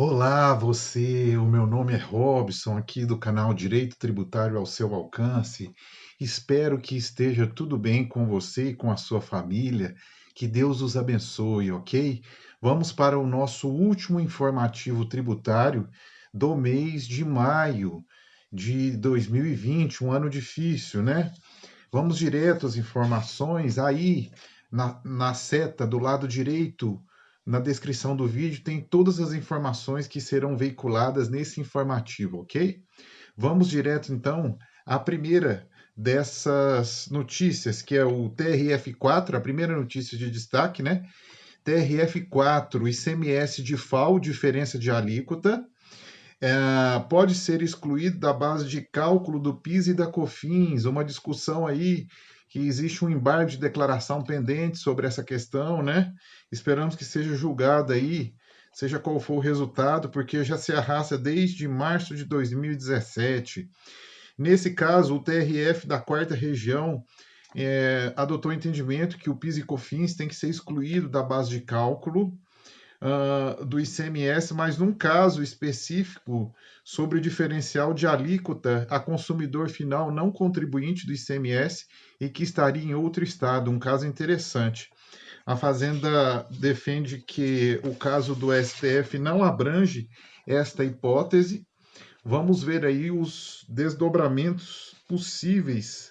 Olá, você. O meu nome é Robson, aqui do canal Direito Tributário ao seu alcance. Espero que esteja tudo bem com você e com a sua família. Que Deus os abençoe, ok? Vamos para o nosso último informativo tributário do mês de maio de 2020, um ano difícil, né? Vamos direto às informações. Aí, na seta do lado direito, na descrição do vídeo, tem todas as informações que serão veiculadas nesse informativo, ok? Vamos direto, então, à primeira dessas notícias, que é o TRF4, a primeira notícia de destaque, né? TRF4, ICMS de FAO, diferença de alíquota, pode ser excluído da base de cálculo do PIS e da COFINS, uma discussão aí que existe um embargo de declaração pendente sobre essa questão, né? Esperamos que seja julgado aí, seja qual for o resultado, porque já se arrasta desde março de 2017. Nesse caso, o TRF da quarta região adotou o entendimento que o PIS e COFINS tem que ser excluído da base de cálculo do ICMS, mas num caso específico sobre o diferencial de alíquota a consumidor final não contribuinte do ICMS e que estaria em outro estado, um caso interessante. A Fazenda defende que o caso do STF não abrange esta hipótese. Vamos ver aí os desdobramentos possíveis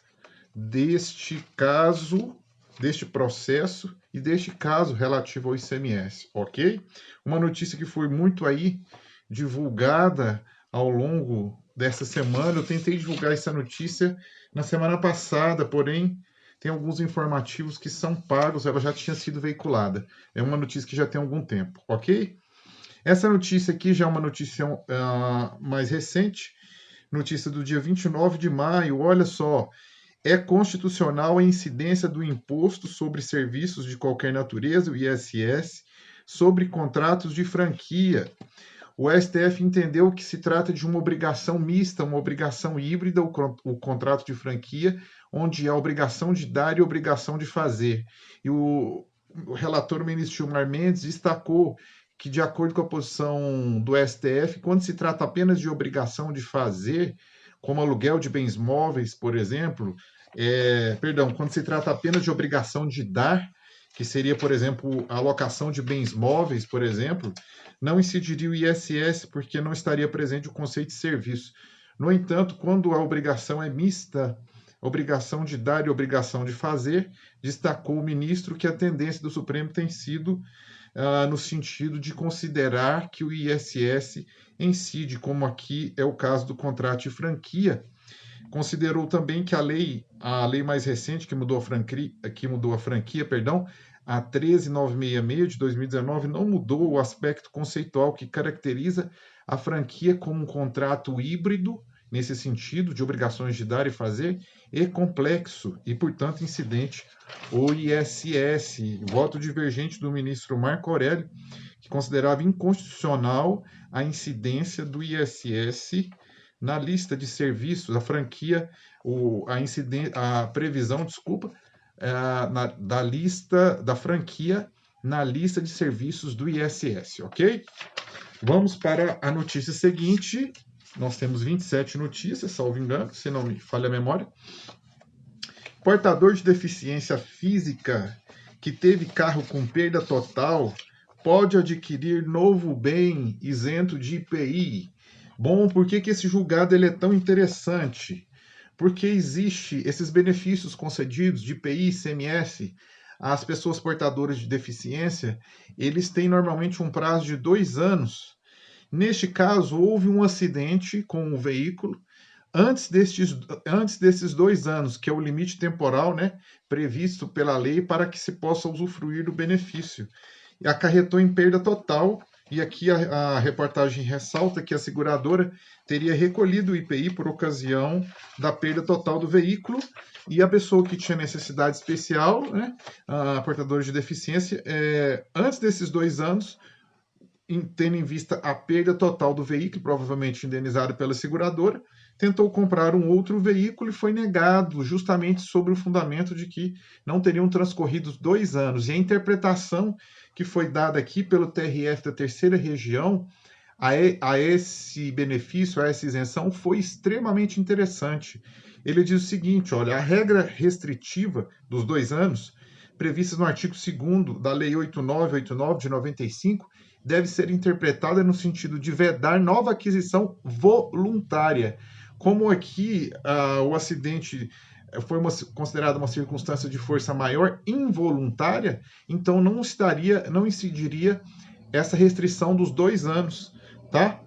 deste caso, deste processo e deste caso relativo ao ICMS, ok? Uma notícia que foi muito aí divulgada ao longo dessa semana. Eu tentei divulgar essa notícia na semana passada, porém tem alguns informativos que são pagos, ela já tinha sido veiculada. É uma notícia que já tem algum tempo, ok? Essa notícia aqui já é uma notícia mais recente, notícia do dia 29 de maio. Olha só, é constitucional a incidência do imposto sobre serviços de qualquer natureza, o ISS, sobre contratos de franquia. O STF entendeu que se trata de uma obrigação mista, uma obrigação híbrida, o contrato de franquia, onde há obrigação de dar e obrigação de fazer. E o relator ministro Gilmar Mendes destacou que, de acordo com a posição do STF, quando se trata apenas de obrigação de fazer, como aluguel de bens móveis, por exemplo, quando se trata apenas de obrigação de dar, que seria, por exemplo, a alocação de bens móveis, por exemplo, não incidiria o ISS porque não estaria presente o conceito de serviço. No entanto, quando a obrigação é mista, obrigação de dar e obrigação de fazer, destacou o ministro que a tendência do Supremo tem sido no sentido de considerar que o ISS incide, como aqui é o caso do contrato de franquia. Considerou também que a lei mais recente que mudou a franquia, perdão, a 13966 de 2019, não mudou o aspecto conceitual que caracteriza a franquia como um contrato híbrido, nesse sentido, de obrigações de dar e fazer, e complexo, e, portanto, incidente o ISS. Voto divergente do ministro Marco Aurélio, que considerava inconstitucional a incidência do ISS na lista de serviços, a franquia, a previsão, desculpa, da lista da franquia na lista de serviços do ISS, ok? Vamos para a notícia seguinte. Nós temos 27 notícias, salvo engano, se não me falha a memória. Portador de deficiência física que teve carro com perda total pode adquirir novo bem isento de IPI. Bom, por que esse julgado ele é tão interessante? Porque existe esses benefícios concedidos de IPI, ICMS, às pessoas portadoras de deficiência, eles têm normalmente um prazo de 2 anos. Neste caso, houve um acidente com o veículo. Antes desses 2 anos, que é o limite temporal, né, previsto pela lei para que se possa usufruir do benefício, e acarretou em perda total. E aqui a reportagem ressalta que a seguradora teria recolhido o IPI por ocasião da perda total do veículo, e a pessoa que tinha necessidade especial, né, a portadora de deficiência, antes desses 2 anos, tendo em vista a perda total do veículo, provavelmente indenizado pela seguradora, tentou comprar um outro veículo e foi negado, justamente sobre o fundamento de que não teriam transcorrido 2 anos. E a interpretação que foi dada aqui pelo TRF da terceira região a esse benefício, a essa isenção, foi extremamente interessante. Ele diz o seguinte: olha, a regra restritiva dos 2 anos, prevista no artigo 2º da Lei 8989 de 95, deve ser interpretada no sentido de vedar nova aquisição voluntária. Como aqui o acidente foi considerada uma circunstância de força maior involuntária, então não incidiria essa restrição dos 2 anos, tá?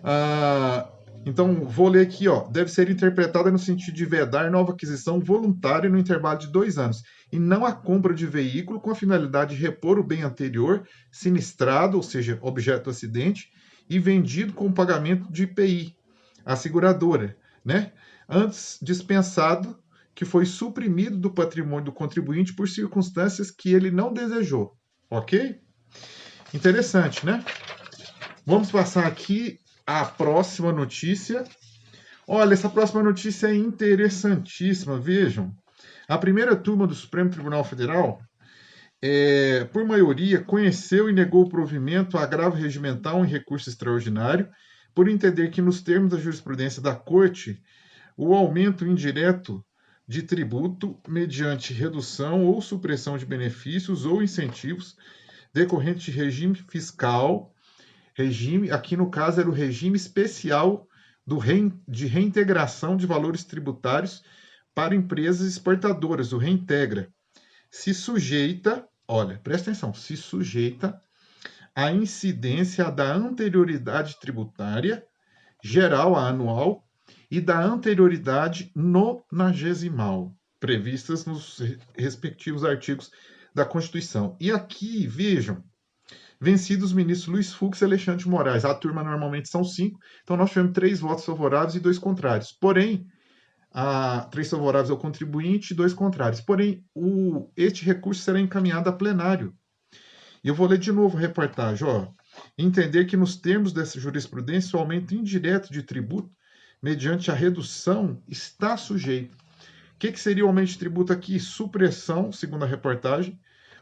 Ah, então, vou ler aqui, ó. Deve ser interpretada no sentido de vedar nova aquisição voluntária no intervalo de 2 anos, e não a compra de veículo com a finalidade de repor o bem anterior, sinistrado, ou seja, objeto do acidente, e vendido com pagamento de IPI, a seguradora, né? Antes dispensado, que foi suprimido do patrimônio do contribuinte por circunstâncias que ele não desejou, ok? Interessante, né? Vamos passar aqui a próxima notícia. Olha, essa próxima notícia é interessantíssima. Vejam, a primeira turma do Supremo Tribunal Federal, por maioria, conheceu e negou o provimento a agravo regimental em recurso extraordinário, por entender que, nos termos da jurisprudência da Corte, o aumento indireto de tributo mediante redução ou supressão de benefícios ou incentivos decorrentes de regime fiscal, aqui no caso era o regime especial de reintegração de valores tributários para empresas exportadoras, o Reintegra, se sujeita, olha, presta atenção, se sujeita à incidência da anterioridade tributária geral a anual e da anterioridade nonagesimal, previstas nos respectivos artigos da Constituição. E aqui, vejam, vencidos os ministros Luiz Fux e Alexandre de Moraes. A turma normalmente são 5, então nós tivemos 3 votos favoráveis e 2 contrários. Porém, 3 favoráveis ao contribuinte e 2 contrários. Porém, este recurso será encaminhado a plenário. E eu vou ler de novo a reportagem. Ó. Entender que, nos termos dessa jurisprudência, o aumento indireto de tributo, mediante a redução, está sujeito. O que seria o aumento de tributo aqui? Supressão, segundo a reportagem,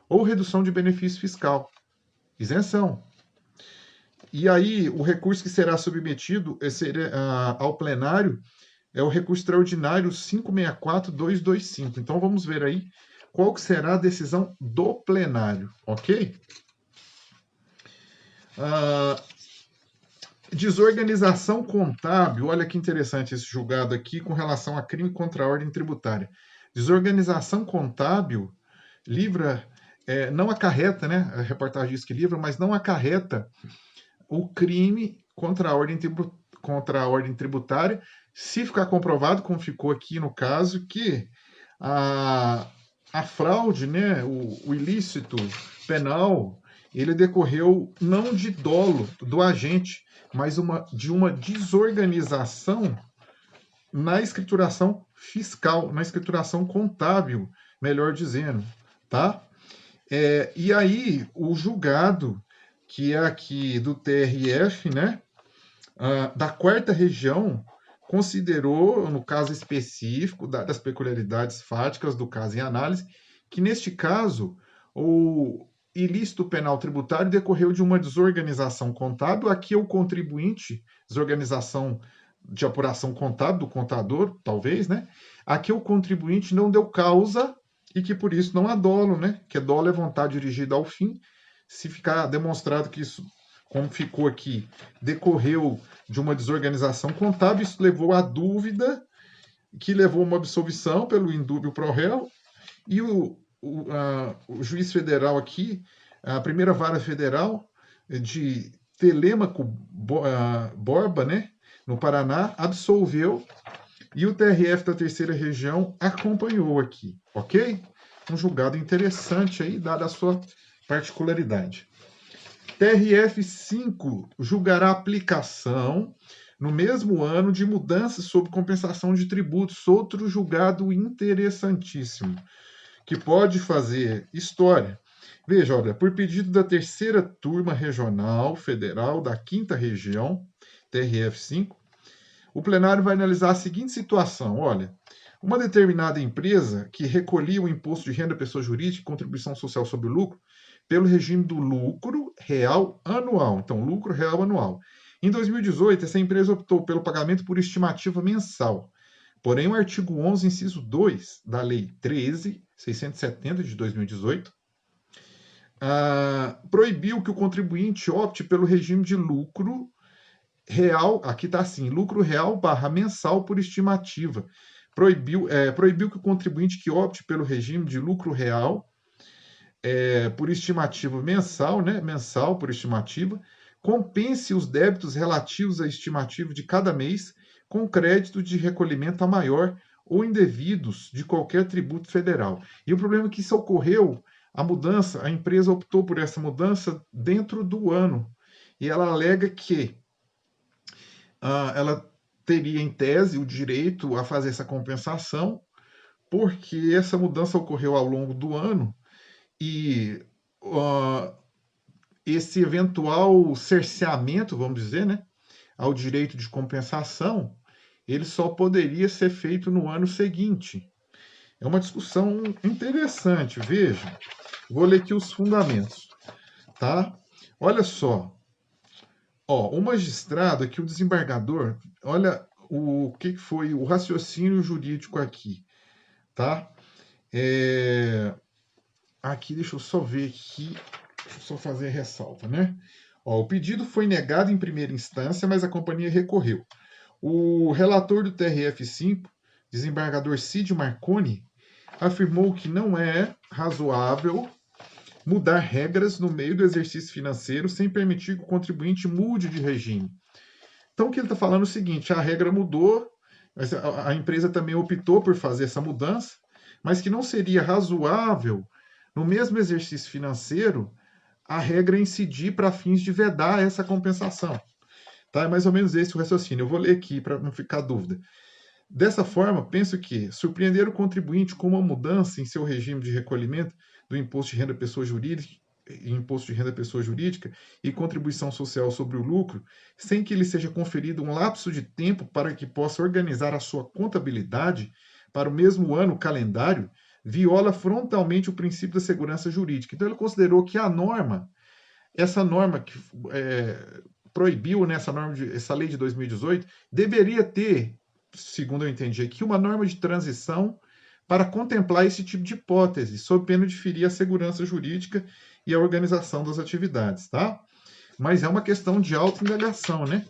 ou redução de benefício fiscal. Isenção. E aí, o recurso que será submetido ao plenário é o recurso extraordinário 564.225. Então, vamos ver aí qual que será a decisão do plenário, ok? Desorganização contábil, olha que interessante esse julgado aqui com relação a crime contra a ordem tributária. Desorganização contábil livra, não acarreta, né? A reportagem diz que livra, mas não acarreta o crime contra a ordem tributária, se ficar comprovado, como ficou aqui no caso, que a fraude, né, o ilícito penal, ele decorreu não de dolo do agente, mas de uma desorganização na escrituração fiscal, na escrituração contábil, melhor dizendo, tá? E aí, o julgado, que é aqui do TRF, né, da 4ª região, considerou, no caso específico, das peculiaridades fáticas do caso em análise, que neste caso, o ilícito penal tributário decorreu de uma desorganização contábil, aqui o contribuinte, desorganização de apuração contábil do contador, talvez, né? Aqui o contribuinte não deu causa e que por isso não há dolo, né? Que dolo é vontade dirigida ao fim. Se ficar demonstrado que isso, como ficou aqui, decorreu de uma desorganização contábil, isso levou à dúvida, que levou a uma absolvição pelo indúbio pro réu, e o juiz federal aqui, a primeira vara federal de Telêmaco Borba, né, no Paraná, absolveu, e o TRF da 3ª região acompanhou aqui, ok? Um julgado interessante aí, dada a sua particularidade. TRF 5 julgará a aplicação no mesmo ano de mudanças sobre compensação de tributos, outro julgado interessantíssimo, que pode fazer história. Veja, olha, por pedido da 3ª turma regional federal da 5ª região, TRF 5, o plenário vai analisar a seguinte situação, olha, uma determinada empresa que recolhia o imposto de renda pessoa jurídica e contribuição social sobre o lucro pelo regime do lucro real anual. Então, lucro real anual. Em 2018, essa empresa optou pelo pagamento por estimativa mensal. Porém, o artigo 11, inciso 2 da Lei 13.670 de 2018 proibiu que o contribuinte opte pelo regime de lucro real, aqui está assim, lucro real barra mensal por estimativa. Proibiu que o contribuinte que opte pelo regime de lucro real por estimativa mensal, né, mensal por estimativa, compense os débitos relativos à estimativa de cada mês com crédito de recolhimento a maior ou indevidos de qualquer tributo federal. E o problema é que isso ocorreu, a mudança, a empresa optou por essa mudança dentro do ano. E ela alega que ela teria, em tese, o direito a fazer essa compensação, porque essa mudança ocorreu ao longo do ano e esse eventual cerceamento, vamos dizer, né, ao direito de compensação, ele só poderia ser feito no ano seguinte. É uma discussão interessante, veja. Vou ler aqui os fundamentos, tá? Olha só. O magistrado aqui, o desembargador, olha o que foi o raciocínio jurídico aqui, tá? Aqui, deixa eu só ver aqui, deixa eu só fazer a ressalva, né? O pedido foi negado em primeira instância, mas a companhia recorreu. O relator do TRF5, desembargador Cid Marconi, afirmou que não é razoável mudar regras no meio do exercício financeiro sem permitir que o contribuinte mude de regime. Então, o que ele está falando é o seguinte: a regra mudou, mas a empresa também optou por fazer essa mudança, mas que não seria razoável, no mesmo exercício financeiro, a regra incidir para fins de vedar essa compensação. Tá? É mais ou menos esse o raciocínio. Eu vou ler aqui para não ficar dúvida. Dessa forma, penso que surpreender o contribuinte com uma mudança em seu regime de recolhimento do imposto de renda pessoa jurídica e contribuição social sobre o lucro, sem que lhe seja conferido um lapso de tempo para que possa organizar a sua contabilidade para o mesmo ano calendário, viola frontalmente o princípio da segurança jurídica. Então, ele considerou que essa norma que proibiu, né, essa lei de 2018, deveria ter, segundo eu entendi aqui, uma norma de transição para contemplar esse tipo de hipótese, sob pena de ferir a segurança jurídica e a organização das atividades, tá? Mas é uma questão de autoindagação, né?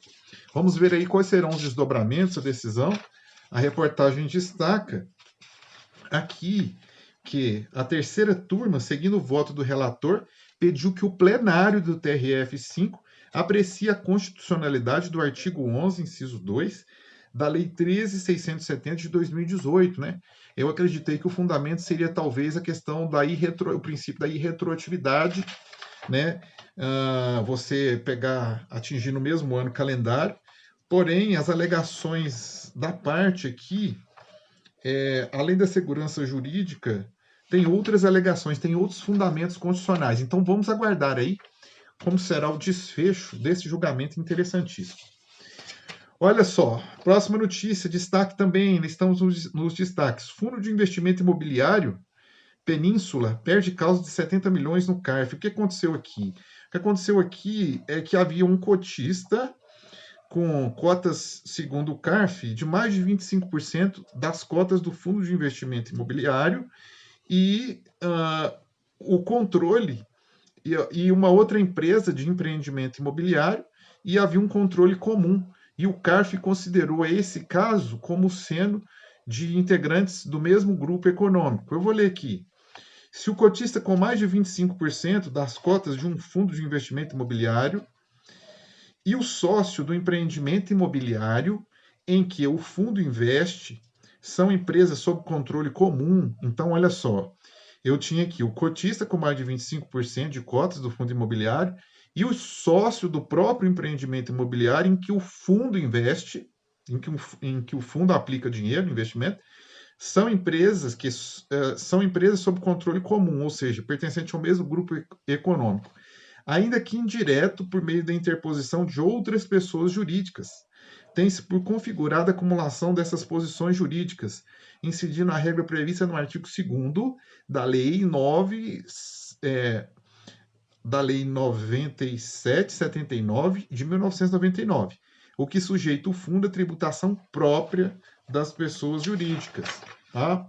Vamos ver aí quais serão os desdobramentos da decisão. A reportagem destaca aqui que a terceira turma, seguindo o voto do relator, pediu que o plenário do TRF5 aprecie a constitucionalidade do artigo 11, inciso 2, da Lei 13.670 de 2018, né? Eu acreditei que o fundamento seria talvez a questão o princípio da irretroatividade, né? Você atingir no mesmo ano calendário. Porém, as alegações da parte aqui, além da segurança jurídica, tem outras alegações, tem outros fundamentos constitucionais. Então, vamos aguardar aí como será o desfecho desse julgamento interessantíssimo. Olha só, próxima notícia, destaque também, estamos nos destaques. Fundo de investimento imobiliário, Península, perde causa de 70 milhões no CARF. O que aconteceu aqui? O que aconteceu aqui é que havia um cotista com cotas, segundo o CARF, de mais de 25% das cotas do fundo de investimento imobiliário e o controle e uma outra empresa de empreendimento imobiliário, e havia um controle comum. E o CARF considerou esse caso como sendo de integrantes do mesmo grupo econômico. Eu vou ler aqui. Se o cotista com mais de 25% das cotas de um fundo de investimento imobiliário e o sócio do empreendimento imobiliário em que o fundo investe são empresas sob controle comum, então olha só, eu tinha aqui o cotista com mais de 25% de cotas do fundo imobiliário e o sócio do próprio empreendimento imobiliário em que o fundo investe, em que o fundo aplica dinheiro, investimento, são empresas sob controle comum, ou seja, pertencentes ao mesmo grupo econômico, ainda que indireto por meio da interposição de outras pessoas jurídicas. Tem-se por configurada a acumulação dessas posições jurídicas, incidindo a regra prevista no artigo 2º da Lei 9, da Lei 9779 de 1999, o que sujeita o fundo à tributação própria das pessoas jurídicas, tá?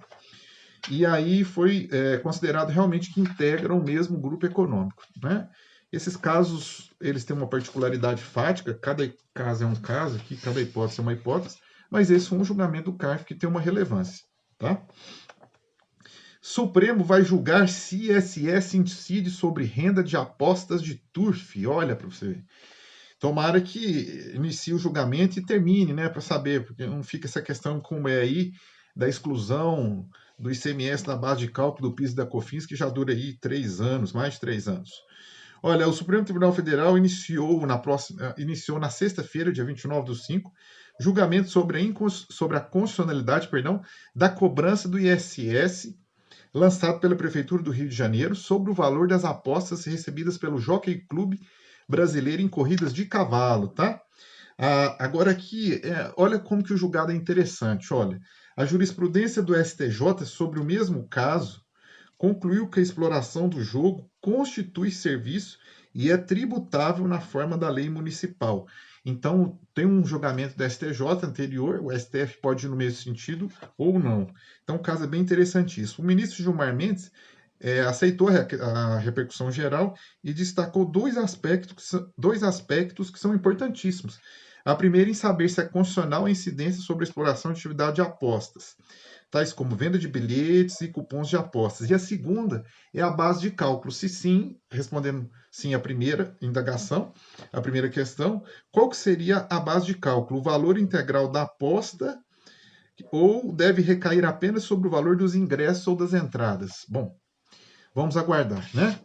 E aí foi considerado realmente que integram o mesmo grupo econômico, né? Esses casos, eles têm uma particularidade fática, cada caso é um caso aqui, cada hipótese é uma hipótese, mas esse foi um julgamento do CARF que tem uma relevância, tá? Supremo vai julgar se ISS incide sobre renda de apostas de turf. Olha para você ver. Tomara que inicie o julgamento e termine, né, para saber, porque não fica essa questão como é aí da exclusão do ICMS na base de cálculo do PIS e da COFINS, que já dura aí 3 anos, mais de 3 anos. Olha, o Supremo Tribunal Federal iniciou na sexta-feira, dia 29/5, julgamento sobre a constitucionalidade, da cobrança do ISS lançado pela Prefeitura do Rio de Janeiro sobre o valor das apostas recebidas pelo Jockey Clube Brasileiro em corridas de cavalo, tá? Agora aqui, olha como que o julgado é interessante, olha. A jurisprudência do STJ sobre o mesmo caso concluiu que a exploração do jogo constitui serviço e é tributável na forma da lei municipal. Então, tem um julgamento da STJ anterior, o STF pode ir no mesmo sentido ou não. Então, o caso é bem interessantíssimo. O ministro Gilmar Mendes aceitou a repercussão geral e destacou dois aspectos que são importantíssimos. A primeira, em saber se é constitucional a incidência sobre a exploração de atividade de apostas, tais como venda de bilhetes e cupons de apostas. E a segunda é a base de cálculo. Se sim, respondendo sim à primeira indagação, a primeira questão, qual que seria a base de cálculo? O valor integral da aposta ou deve recair apenas sobre o valor dos ingressos ou das entradas? Bom, vamos aguardar, né?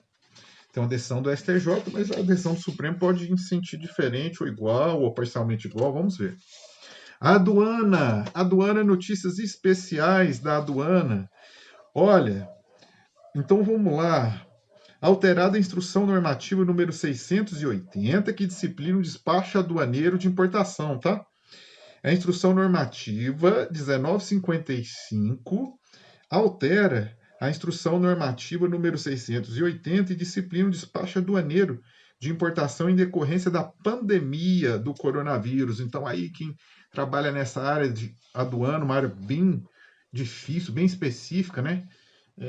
Tem uma decisão do STJ, mas a decisão do Supremo pode ir em sentido diferente, ou igual, ou parcialmente igual, vamos ver. Aduana, notícias especiais da aduana. Olha, então vamos lá. Alterada a instrução normativa número 680, que disciplina o despacho aduaneiro de importação, tá? A instrução normativa 1955 altera a instrução normativa número 680 e disciplina o despacho aduaneiro de importação em decorrência da pandemia do coronavírus. Então, aí quem trabalha nessa área de aduana, uma área bem difícil, bem específica, né?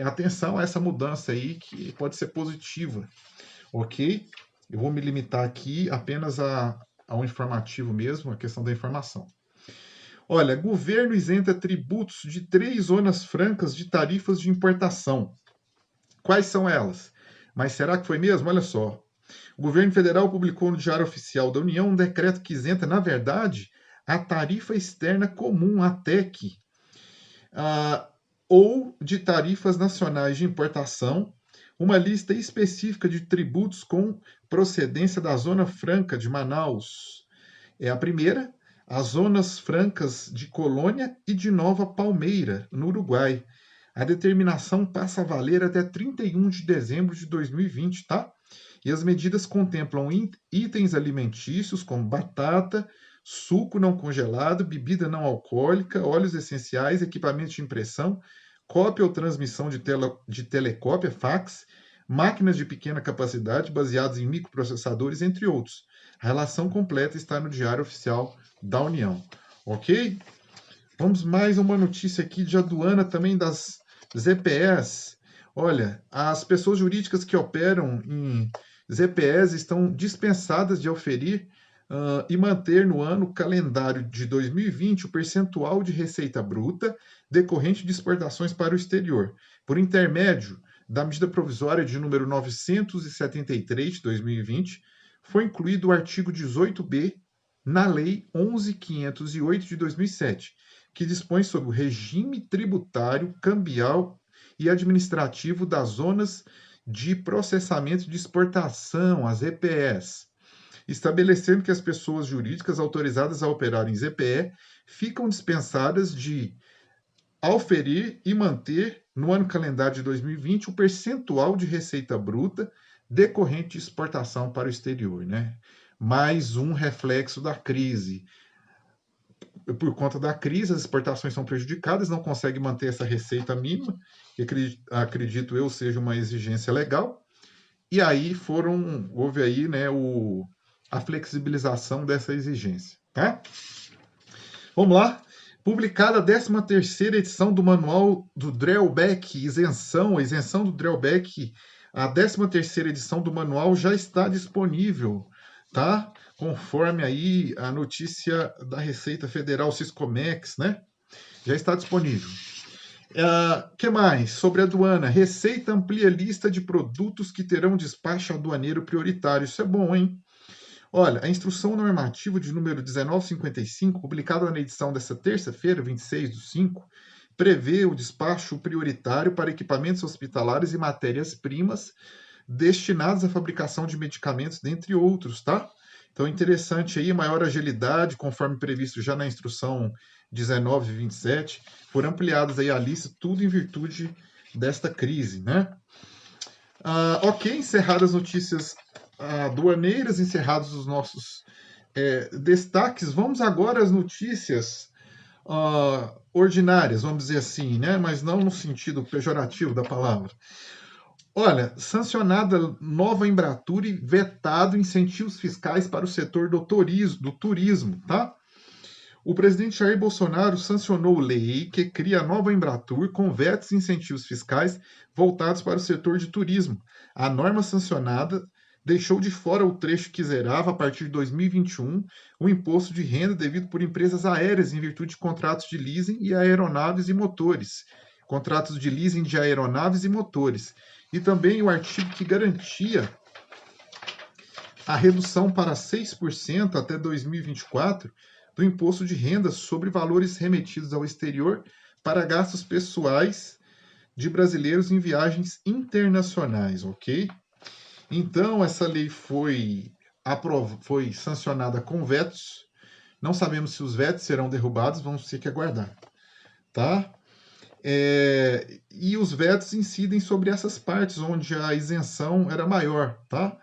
Atenção a essa mudança aí que pode ser positiva, ok? Eu vou me limitar aqui apenas ao informativo mesmo, a questão da informação. Olha, governo isenta tributos de 3 zonas francas de tarifas de importação. Quais são elas? Mas será que foi mesmo? Olha só. O governo federal publicou no Diário Oficial da União um decreto que isenta, na verdade, a tarifa externa comum, a TEC, ou de tarifas nacionais de importação, uma lista específica de tributos com procedência da Zona Franca de Manaus. É a primeira, as Zonas Francas de Colônia e de Nova Palmeira, no Uruguai. A determinação passa a valer até 31 de dezembro de 2020, tá? E as medidas contemplam itens alimentícios como batata, suco não congelado, bebida não alcoólica, óleos essenciais, equipamentos de impressão, cópia ou transmissão de telecópia, fax, máquinas de pequena capacidade baseadas em microprocessadores, entre outros. A relação completa está no Diário Oficial da União. Ok? Vamos mais uma notícia aqui de aduana também das ZPEs. Olha, as pessoas jurídicas que operam em ZPEs estão dispensadas de oferir e manter no ano calendário de 2020 o percentual de receita bruta decorrente de exportações para o exterior, por intermédio da medida provisória de número 973 de 2020, foi incluído o artigo 18b na Lei 11.508 de 2007, que dispõe sobre o regime tributário, cambial e administrativo das zonas de processamento de exportação, as EPEs, estabelecendo que as pessoas jurídicas autorizadas a operar em ZPE ficam dispensadas de auferir e manter, no ano calendário de 2020, o percentual de receita bruta decorrente de exportação para o exterior, né? Mais um reflexo da crise. Por conta da crise, as exportações são prejudicadas, não conseguem manter essa receita mínima, que acredito eu seja uma exigência legal, e aí houve aí, né, a flexibilização dessa exigência, tá? Vamos lá. Publicada a 13ª edição do Manual do Drawback, a isenção do Drawback, a 13ª edição do manual já está disponível, tá? Conforme aí a notícia da Receita Federal Siscomex, né? Já está disponível. Que mais? Sobre a aduana. Receita amplia a lista de produtos que terão despacho aduaneiro prioritário. Isso é bom, hein? Olha, a instrução normativa de número 1955, publicada na edição desta terça-feira, 26/5, prevê o despacho prioritário para equipamentos hospitalares e matérias-primas destinadas à fabricação de medicamentos, dentre outros, tá? Então, interessante aí, maior agilidade, conforme previsto já na instrução 19/27, foram ampliadas aí a lista, tudo em virtude desta crise, né? Ok, encerradas as notícias aduaneiras, encerrados os nossos destaques, vamos agora às notícias ordinárias, vamos dizer assim, né? Mas não no sentido pejorativo da palavra. Olha, sancionada nova Embratur e vetado incentivos fiscais para o setor do turismo, tá? O presidente Jair Bolsonaro sancionou lei que cria a nova Embratur com vetos e incentivos fiscais voltados para o setor de turismo. A norma sancionada deixou de fora o trecho que zerava, a partir de 2021, o imposto de renda devido por empresas aéreas em virtude de contratos de leasing e aeronaves e motores. Contratos de leasing de aeronaves e motores. E também o artigo que garantia a redução para 6% até 2024 do imposto de renda sobre valores remetidos ao exterior para gastos pessoais de brasileiros em viagens internacionais, ok? Então, essa lei foi sancionada com vetos. Não sabemos se os vetos serão derrubados, vamos ter que aguardar, tá? E os vetos incidem sobre essas partes onde a isenção era maior, tá?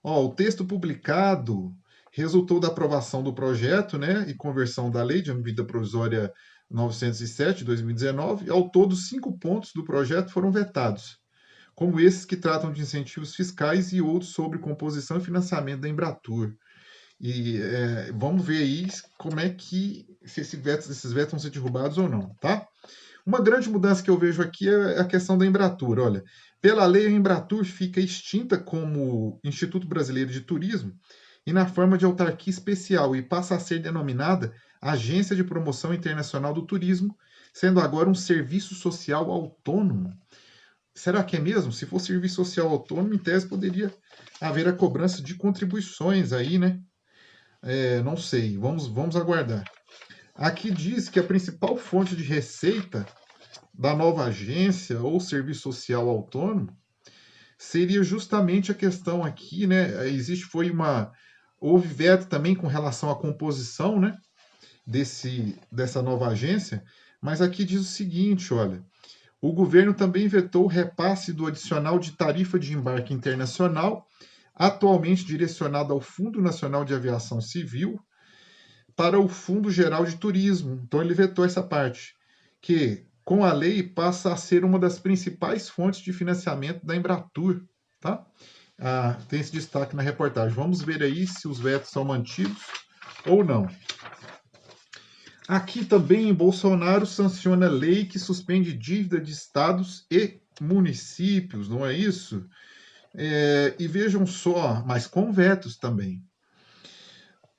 O texto publicado resultou da aprovação do projeto, né, e conversão da lei de medida provisória 907 de 2019. Ao todo, 5 pontos do projeto foram vetados, como esses que tratam de incentivos fiscais e outros sobre composição e financiamento da Embratur. E vamos ver aí como é que se esses vetos vão ser derrubados ou não, tá? Uma grande mudança que eu vejo aqui é a questão da Embratur. Olha, pela lei, a Embratur fica extinta como Instituto Brasileiro de Turismo e na forma de autarquia especial e passa a ser denominada Agência de Promoção Internacional do Turismo, sendo agora um serviço social autônomo. Será que é mesmo? Se for serviço social autônomo, em tese poderia haver a cobrança de contribuições aí, né? Não sei, vamos aguardar. Aqui diz que a principal fonte de receita da nova agência ou serviço social autônomo seria justamente a questão aqui, né? Houve veto também com relação à composição, né? Dessa nova agência, mas aqui diz o seguinte, olha, o governo também vetou o repasse do adicional de tarifa de embarque internacional, atualmente direcionado ao Fundo Nacional de Aviação Civil, para o Fundo Geral de Turismo. Então ele vetou essa parte, que com a lei passa a ser uma das principais fontes de financiamento da Embratur, tá? Tem esse destaque na reportagem. Vamos ver aí se os vetos são mantidos ou não. Aqui também Bolsonaro sanciona lei que suspende dívida de estados e municípios, não é isso? E vejam só, mas com vetos também.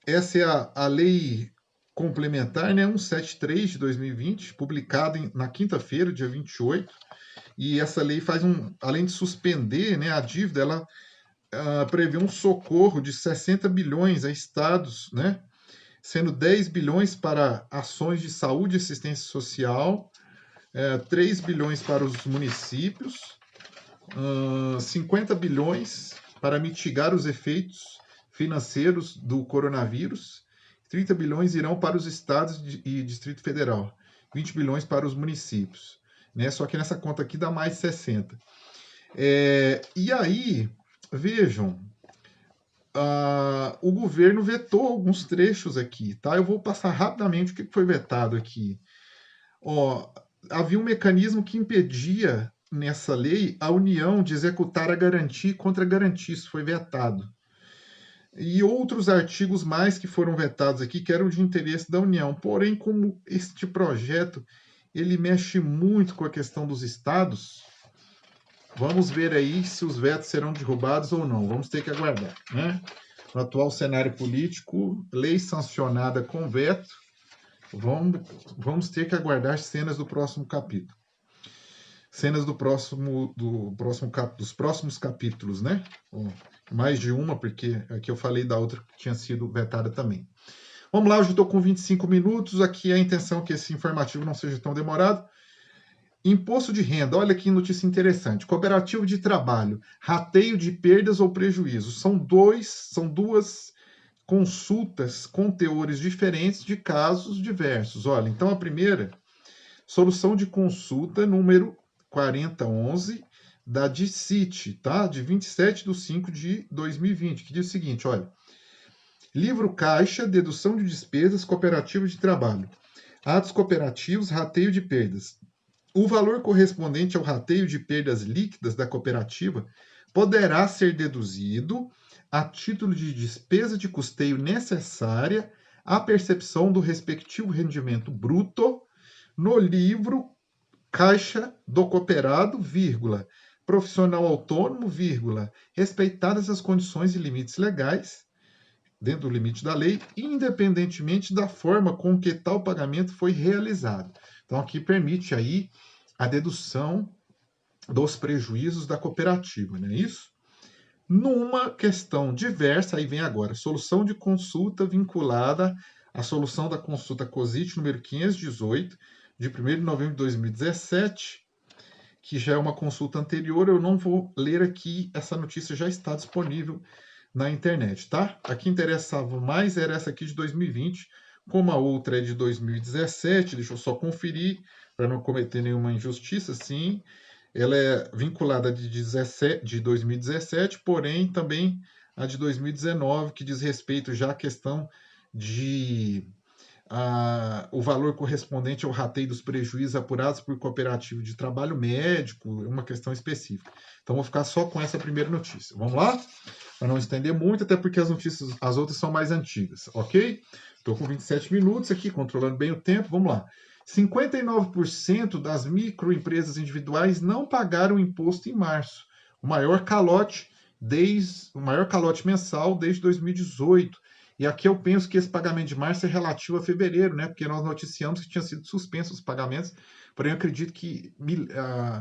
Essa é a lei complementar, né, 173 de 2020, publicada na quinta-feira, dia 28, e essa lei além de suspender, né, a dívida, ela prevê um socorro de 60 bilhões a estados, né, sendo 10 bilhões para ações de saúde e assistência social, 3 bilhões para os municípios, 50 bilhões para mitigar os efeitos financeiros do coronavírus, 30 bilhões irão para os estados e Distrito Federal, 20 bilhões para os municípios. Né? Só que nessa conta aqui dá mais 60. E aí, vejam, o governo vetou alguns trechos aqui. Tá? Eu vou passar rapidamente o que foi vetado aqui. Havia um mecanismo que impedia nessa lei a União de executar a garantia contra a garantia, isso foi vetado. E outros artigos mais que foram vetados aqui, que eram de interesse da União. Porém, como este projeto ele mexe muito com a questão dos estados, vamos ver aí se os vetos serão derrubados ou não. Vamos ter que aguardar, né? No atual cenário político, lei sancionada com veto, vamos ter que aguardar cenas do próximo capítulo. Cenas dos próximos capítulos, né? Mais de uma, porque aqui eu falei da outra que tinha sido vetada também. Vamos lá, hoje eu estou com 25 minutos. Aqui a intenção é que esse informativo não seja tão demorado. Imposto de renda, olha que notícia interessante. Cooperativo de trabalho, rateio de perdas ou prejuízos. São duas consultas com teores diferentes de casos diversos. Olha, então a primeira, solução de consulta número 4011 da DICIT, tá? De 27/5/2020, que diz o seguinte, olha, livro caixa, dedução de despesas, cooperativa de trabalho, atos cooperativos, rateio de perdas. O valor correspondente ao rateio de perdas líquidas da cooperativa poderá ser deduzido a título de despesa de custeio necessária à percepção do respectivo rendimento bruto no livro caixa do cooperado, vírgula, profissional autônomo, vírgula, respeitadas as condições e limites legais, dentro do limite da lei, independentemente da forma com que tal pagamento foi realizado. Então, aqui permite aí a dedução dos prejuízos da cooperativa, não é isso? Numa questão diversa, aí vem agora, solução de consulta vinculada à solução da consulta COSIT número 518, de 1º de novembro de 2017, que já é uma consulta anterior, eu não vou ler aqui, essa notícia já está disponível na internet, tá? A que interessava mais era essa aqui de 2020, como a outra é de 2017, deixa eu só conferir, para não cometer nenhuma injustiça, sim, ela é vinculada de 2017, porém também a de 2019, que diz respeito já à questão de o valor correspondente ao rateio dos prejuízos apurados por cooperativo de trabalho médico, uma questão específica. Então, vou ficar só com essa primeira notícia. Vamos lá? Para não estender muito, até porque as outras são mais antigas, ok? Estou com 27 minutos aqui, controlando bem o tempo. Vamos lá. 59% das microempresas individuais não pagaram imposto em março, o maior calote mensal desde 2018. E aqui eu penso que esse pagamento de março é relativo a fevereiro, né? Porque nós noticiamos que tinham sido suspensos os pagamentos. Porém, eu acredito que,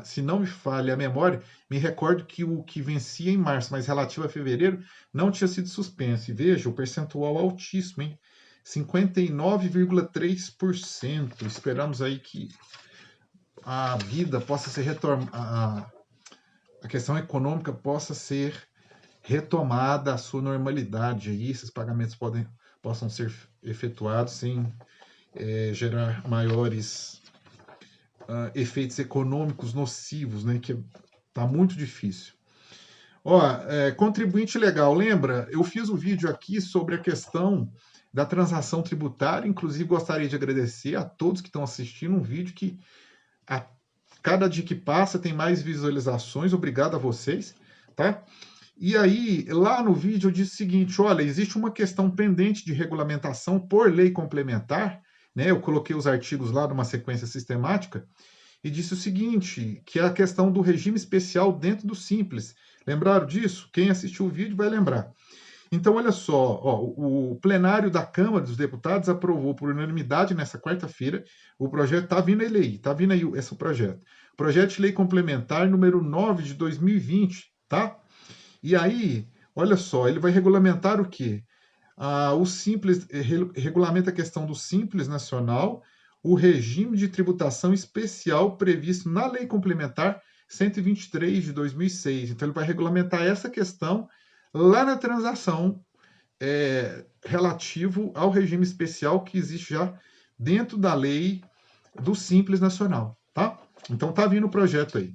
se não me falha a memória, me recordo que o que vencia em março, mas relativo a fevereiro, não tinha sido suspenso. E veja, o percentual altíssimo, hein? 59,3%. Esperamos aí que a vida possa ser retomada, a questão econômica possa ser retomada à sua normalidade. Aí esses pagamentos possam ser efetuados sem gerar maiores efeitos econômicos nocivos, né? Que está muito difícil. Contribuinte legal, lembra? Eu fiz um vídeo aqui sobre a questão da transação tributária, inclusive gostaria de agradecer a todos que estão assistindo, um vídeo que a cada dia que passa tem mais visualizações, obrigado a vocês, tá? E aí, lá no vídeo eu disse o seguinte, olha, existe uma questão pendente de regulamentação por lei complementar, né? Eu coloquei os artigos lá numa sequência sistemática, e disse o seguinte, que é a questão do regime especial dentro do Simples. Lembraram disso? Quem assistiu o vídeo vai lembrar. Então, olha só, o plenário da Câmara dos Deputados aprovou por unanimidade nessa quarta-feira, o projeto está vindo aí, está vindo aí esse projeto. Projeto de lei complementar número 9 de 2020, tá? E aí, olha só, ele vai regulamentar o quê? O Simples, regulamenta a questão do Simples Nacional, o regime de tributação especial previsto na Lei Complementar 123 de 2006. Então, ele vai regulamentar essa questão lá na transação relativo ao regime especial que existe já dentro da lei do Simples Nacional, tá? Então, tá vindo o projeto aí.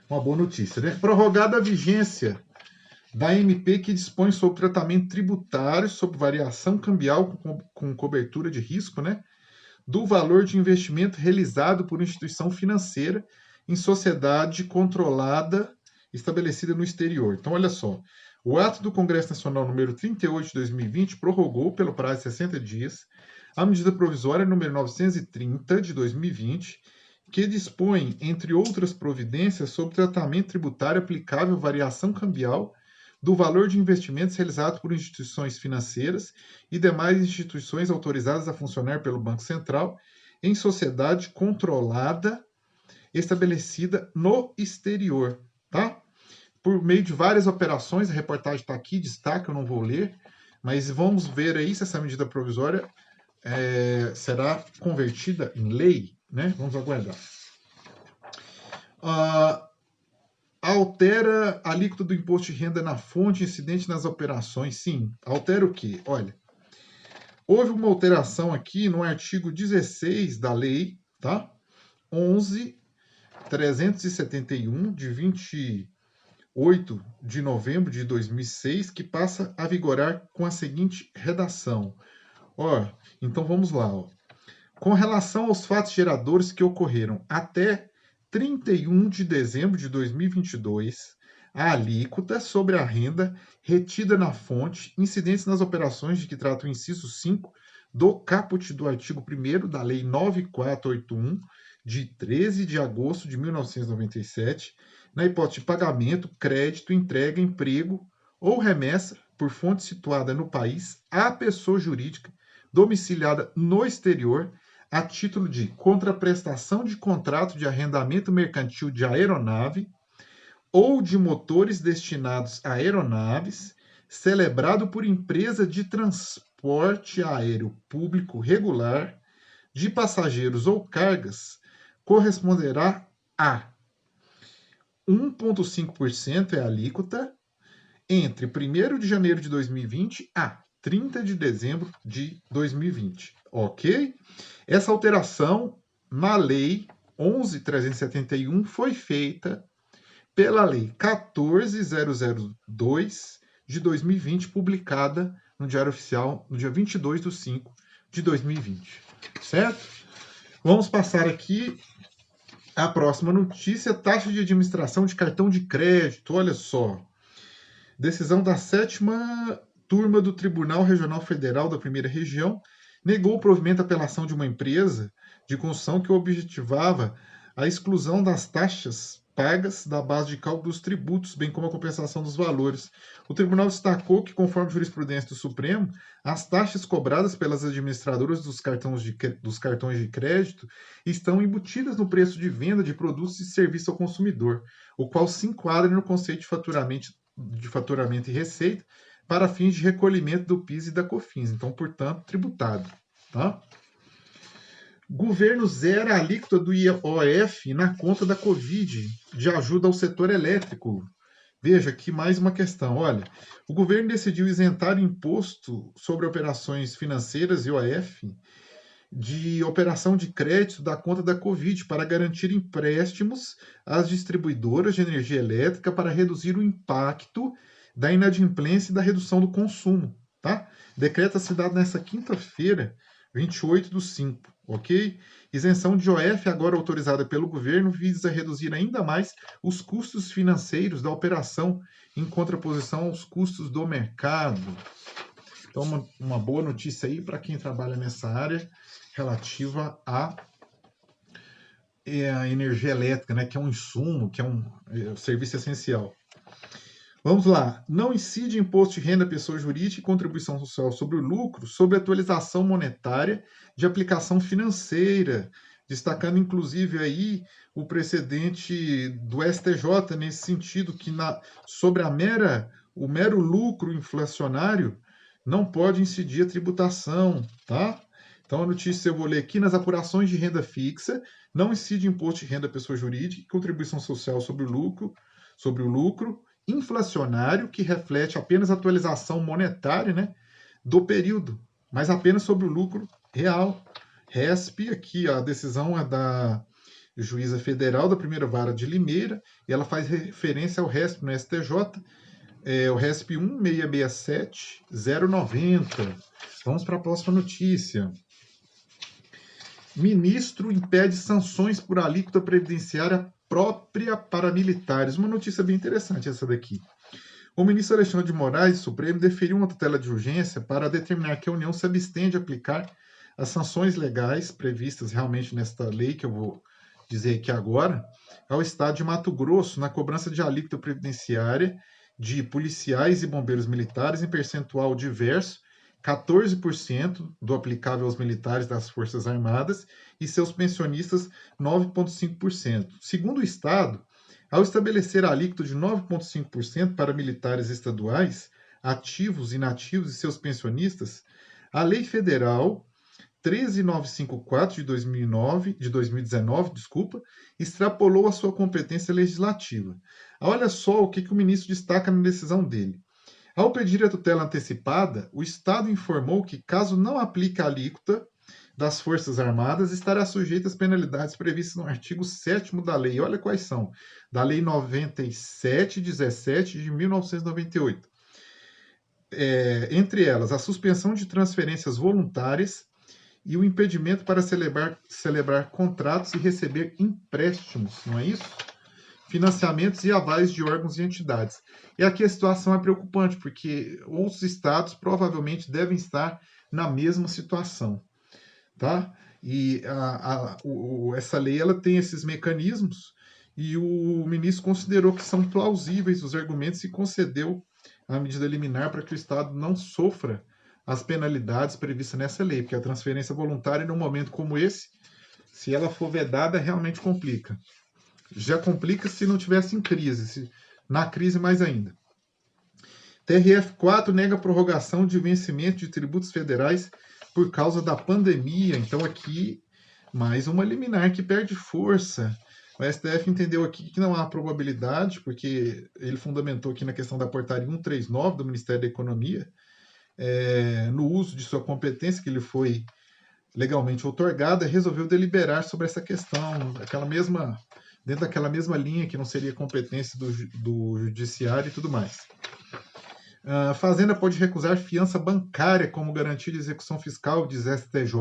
Uma boa notícia, né? Prorrogada a vigência da MP que dispõe sobre tratamento tributário sobre variação cambial com cobertura de risco, né? Do valor de investimento realizado por instituição financeira em sociedade controlada estabelecida no exterior. Então, olha só. O ato do Congresso Nacional número 38 de 2020 prorrogou, pelo prazo de 60 dias, a medida provisória número 930 de 2020, que dispõe, entre outras providências, sobre tratamento tributário aplicável à variação cambial do valor de investimentos realizados por instituições financeiras e demais instituições autorizadas a funcionar pelo Banco Central em sociedade controlada estabelecida no exterior, tá? Por meio de várias operações, a reportagem está aqui, destaque, eu não vou ler, mas vamos ver aí se essa medida provisória será convertida em lei, né? Vamos aguardar. Altera a alíquota do imposto de renda na fonte incidente nas operações. Sim, altera o quê? Olha, houve uma alteração aqui no artigo 16 da lei, tá? 11.371, de 28 de novembro de 2006, que passa a vigorar com a seguinte redação. Então vamos lá. Com relação aos fatos geradores que ocorreram até 31 de dezembro de 2022, a alíquota sobre a renda retida na fonte, incidentes nas operações de que trata o inciso 5 do caput do artigo 1º da Lei 9481, de 13 de agosto de 1997, na hipótese de pagamento, crédito, entrega, emprego ou remessa por fonte situada no país à pessoa jurídica domiciliada no exterior, a título de contraprestação de contrato de arrendamento mercantil de aeronave ou de motores destinados a aeronaves, celebrado por empresa de transporte aéreo público regular de passageiros ou cargas, corresponderá a 1,5% é a alíquota entre 1º de janeiro de 2020 a 30 de dezembro de 2020, ok? Essa alteração na Lei 11.371 foi feita pela Lei 14.002 de 2020, publicada no Diário Oficial no dia 22 de 5 de 2020, certo? Vamos passar aqui a próxima notícia, taxa de administração de cartão de crédito, olha só. Decisão da 7ª turma do Tribunal Regional Federal da Primeira Região negou o provimento à apelação de uma empresa de construção que objetivava a exclusão das taxas pagas da base de cálculo dos tributos, bem como a compensação dos valores. O tribunal destacou que, conforme a jurisprudência do Supremo, as taxas cobradas pelas administradoras dos cartões de crédito estão embutidas no preço de venda de produtos e serviços ao consumidor, o qual se enquadra no conceito de faturamento e receita para fins de recolhimento do PIS e da COFINS, então, portanto, tributado. Tá? Governo zera a alíquota do IOF na conta da Covid, de ajuda ao setor elétrico. Veja aqui mais uma questão. Olha, o governo decidiu isentar o imposto sobre operações financeiras, IOF, de operação de crédito da conta da Covid para garantir empréstimos às distribuidoras de energia elétrica para reduzir o impacto da inadimplência e da redução do consumo. Tá? Decreto assinado nessa quinta-feira, 28 de 5, ok? Isenção de IOF, agora autorizada pelo governo, visa reduzir ainda mais os custos financeiros da operação em contraposição aos custos do mercado. Então, uma boa notícia aí para quem trabalha nessa área relativa à energia elétrica, né, que é um insumo, que é um serviço essencial. Vamos lá. Não incide imposto de renda pessoa jurídica e contribuição social sobre o lucro sobre atualização monetária de aplicação financeira, destacando inclusive aí o precedente do STJ nesse sentido, que sobre o mero lucro inflacionário não pode incidir a tributação, tá? Então a notícia eu vou ler aqui: nas apurações de renda fixa, não incide imposto de renda pessoa jurídica e contribuição social sobre o lucro inflacionário, que reflete apenas a atualização monetária, né, do período, mas apenas sobre o lucro real. RESP, aqui a decisão é da juíza federal da primeira vara de Limeira, e ela faz referência ao RESP no STJ, o RESP 1667090. Vamos para a próxima notícia. Ministro impede sanções por alíquota previdenciária própria para militares. Uma notícia bem interessante essa daqui. O ministro Alexandre de Moraes, do Supremo, deferiu uma tutela de urgência para determinar que a União se abstém de aplicar as sanções legais previstas realmente nesta lei, que eu vou dizer aqui agora, ao Estado de Mato Grosso na cobrança de alíquota previdenciária de policiais e bombeiros militares em percentual diverso, 14% do aplicável aos militares das Forças Armadas e seus pensionistas, 9,5%. Segundo o Estado, ao estabelecer a alíquota de 9,5% para militares estaduais, ativos, inativos e seus pensionistas, a Lei Federal 13954 de 2019, extrapolou a sua competência legislativa. Olha só o que o ministro destaca na decisão dele. Ao pedir a tutela antecipada, o Estado informou que, caso não aplique a alíquota das Forças Armadas, estará sujeito às penalidades previstas no artigo 7º da lei. Olha quais são. Da Lei 9717 de 1998. Entre elas, a suspensão de transferências voluntárias e o impedimento para celebrar contratos e receber empréstimos, não é isso? Financiamentos e avais de órgãos e entidades. E aqui a situação é preocupante, porque outros estados provavelmente devem estar na mesma situação, tá? E essa lei ela tem esses mecanismos e o ministro considerou que são plausíveis os argumentos e concedeu a medida liminar para que o Estado não sofra as penalidades previstas nessa lei, porque a transferência voluntária, num momento como esse, se ela for vedada, realmente complica. Já complica se não tivesse em crise, na crise mais ainda. TRF4 nega prorrogação de vencimento de tributos federais por causa da pandemia. Então aqui, mais uma liminar que perde força. O STF entendeu aqui que não há probabilidade, porque ele fundamentou aqui na questão da portaria 139 do Ministério da Economia, no uso de sua competência, que lhe foi legalmente outorgada, resolveu deliberar sobre essa questão, dentro daquela mesma linha que não seria competência do judiciário e tudo mais. A Fazenda pode recusar fiança bancária como garantia de execução fiscal, diz STJ.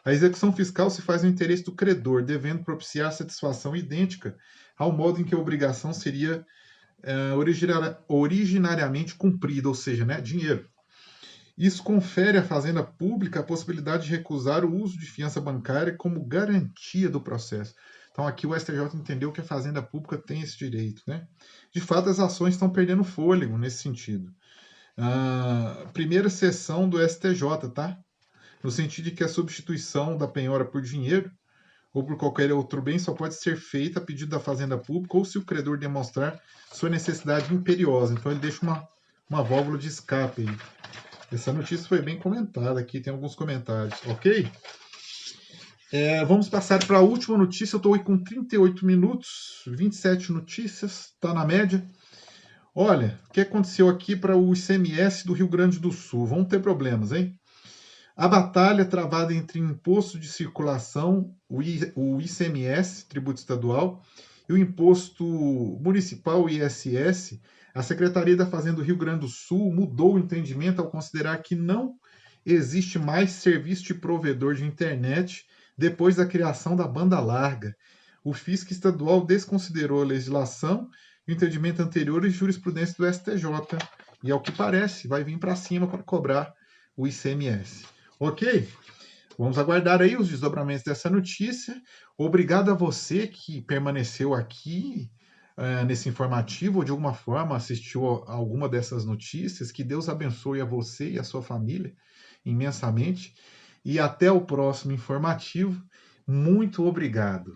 A execução fiscal se faz no interesse do credor, devendo propiciar satisfação idêntica ao modo em que a obrigação seria originariamente cumprida, ou seja, dinheiro. Isso confere à Fazenda Pública a possibilidade de recusar o uso de fiança bancária como garantia do processo. Então, aqui o STJ entendeu que a Fazenda Pública tem esse direito, né? De fato, as ações estão perdendo fôlego nesse sentido. Primeira sessão do STJ, tá? No sentido de que a substituição da penhora por dinheiro ou por qualquer outro bem só pode ser feita a pedido da Fazenda Pública ou se o credor demonstrar sua necessidade imperiosa. Então, ele deixa uma válvula de escape aí. Essa notícia foi bem comentada aqui, tem alguns comentários, ok? Vamos passar para a última notícia. Eu estou aí com 38 minutos, 27 notícias, está na média. Olha, o que aconteceu aqui para o ICMS do Rio Grande do Sul? Vamos ter problemas, hein? A batalha travada entre imposto de circulação, o ICMS, tributo estadual, e o imposto municipal, o ISS, a Secretaria da Fazenda do Rio Grande do Sul mudou o entendimento ao considerar que não existe mais serviço de provedor de internet depois da criação da banda larga. O Fisco estadual desconsiderou a legislação, o entendimento anterior e jurisprudência do STJ. E ao que parece, vai vir para cima para cobrar o ICMS. Ok? Vamos aguardar aí os desdobramentos dessa notícia. Obrigado a você que permaneceu aqui nesse informativo ou de alguma forma assistiu a alguma dessas notícias. Que Deus abençoe a você e a sua família imensamente. E até o próximo informativo. Muito obrigado.